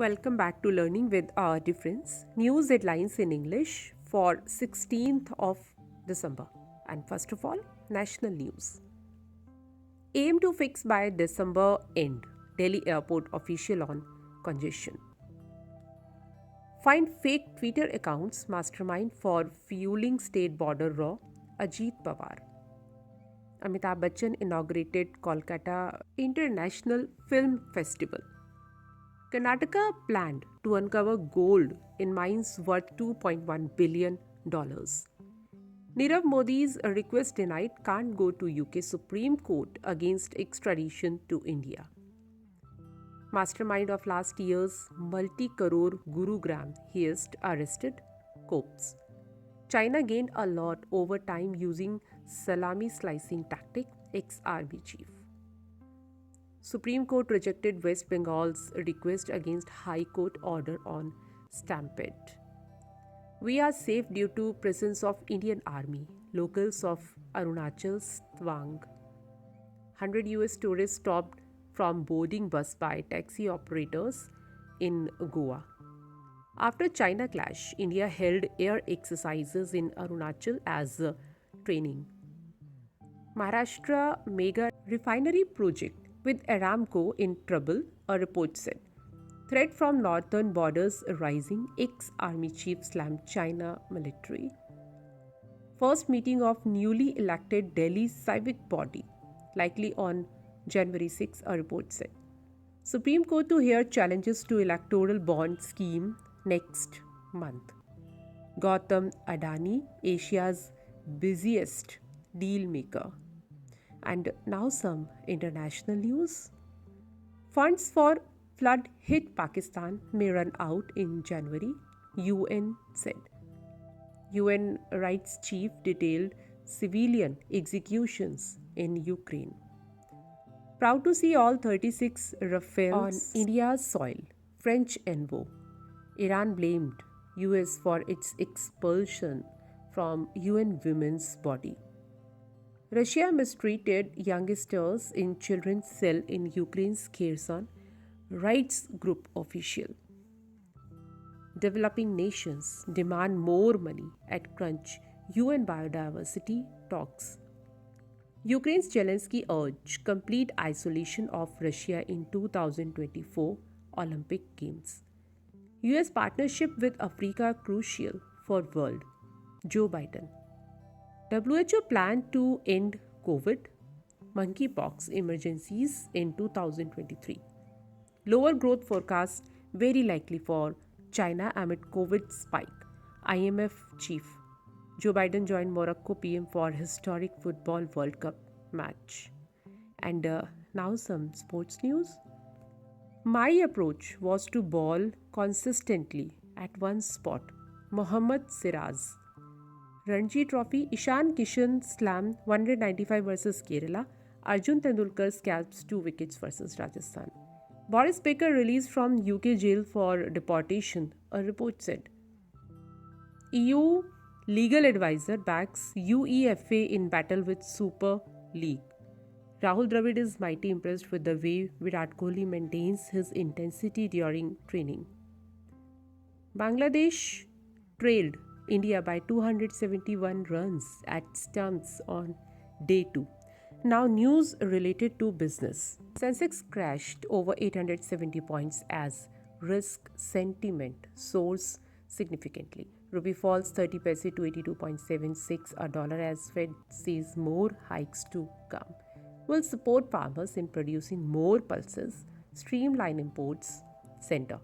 Welcome back to Learning with Our Difference. News headlines in English for 16th of December. And first of all, national news. Aim to fix by December end. Delhi airport official on congestion. Find fake Twitter accounts mastermind for fueling state border raw. Ajit Pawar. Amitabh Bachchan inaugurated Kolkata International Film Festival. Karnataka planned to uncover gold in mines worth $2.1 billion. Nirav Modi's request denied can't go to UK Supreme Court against extradition to India. Mastermind of last year's multi-crore Gurugram heist arrested. Copes. China gained a lot over time using salami slicing tactic, ex-army chief. Supreme Court rejected West Bengal's request against High Court order on stampede. We are safe due to presence of Indian Army, locals of Arunachal's Twang. 100 US tourists stopped from boarding bus by taxi operators in Goa. After China clash, India held air exercises in Arunachal as training. Maharashtra mega refinery project with Aramco in trouble, a report said. Threat from northern borders rising, ex-army chief slammed China military. First meeting of newly elected Delhi civic body, likely on January 6, a report said. Supreme Court to hear challenges to electoral bond scheme next month. Gautam Adani, Asia's busiest deal maker. And now some international news. Funds for flood hit Pakistan may run out in January, UN said. UN rights chief detailed civilian executions in Ukraine. Proud to see all 36 Rafales on India's soil. French envoy. Iran blamed US for its expulsion from UN Women's Body. Russia mistreated youngsters in children's cell in Ukraine's Kherson, rights group official. Developing nations demand more money at crunch UN biodiversity talks. Ukraine's Zelensky urged complete isolation of Russia in 2024 Olympic Games. US partnership with Africa crucial for world. Joe Biden. WHO planned to end COVID, monkeypox emergencies in 2023. Lower growth forecast very likely for China amid COVID spike. IMF chief. Joe Biden joined Morocco PM for historic football World Cup match. And now some sports news. My approach was to ball consistently at one spot. Mohammad Siraz. Ranji Trophy, Ishan Kishan slammed 195 versus Kerala. Arjun Tendulkar scalps 2 wickets versus Rajasthan. Boris Baker released from UK jail for deportation, a report said. EU legal advisor backs UEFA in battle with Super League. Rahul Dravid is mighty impressed with the way Virat Kohli maintains his intensity during training. Bangladesh trailed India by 271 runs at stumps on day 2. Now news related to business. Sensex crashed over 870 points as risk sentiment soars significantly. Rupee falls 30 paise to 82.76 a dollar as Fed sees more hikes to come. Will support farmers in producing more pulses, streamline imports, center.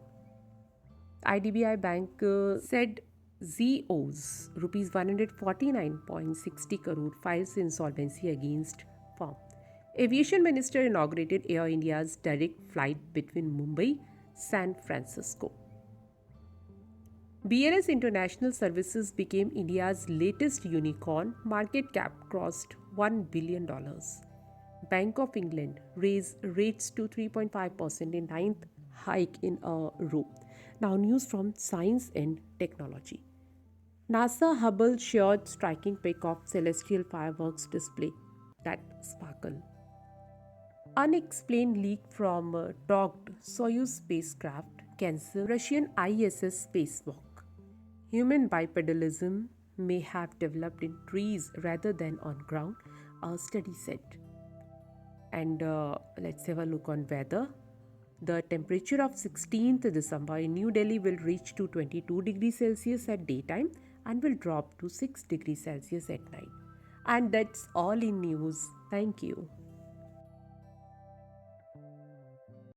IDBI Bank said ZOs rupees 149.60 crore files insolvency against firm. Aviation Minister inaugurated Air India's direct flight between Mumbai, San Francisco. BLS International Services became India's latest unicorn. Market cap crossed $1 billion. Bank of England raised rates to 3.5% in ninth hike in a row. Now news from science and technology. NASA Hubble shared striking pic of celestial fireworks display that sparkle. Unexplained leak from docked Soyuz spacecraft cancel Russian ISS spacewalk. Human bipedalism may have developed in trees rather than on ground, a study said. And let's have a look on weather. The temperature of 16th December in New Delhi will reach to 22 degrees Celsius at daytime and will drop to 6 degrees Celsius at night. And that's all in news. Thank you.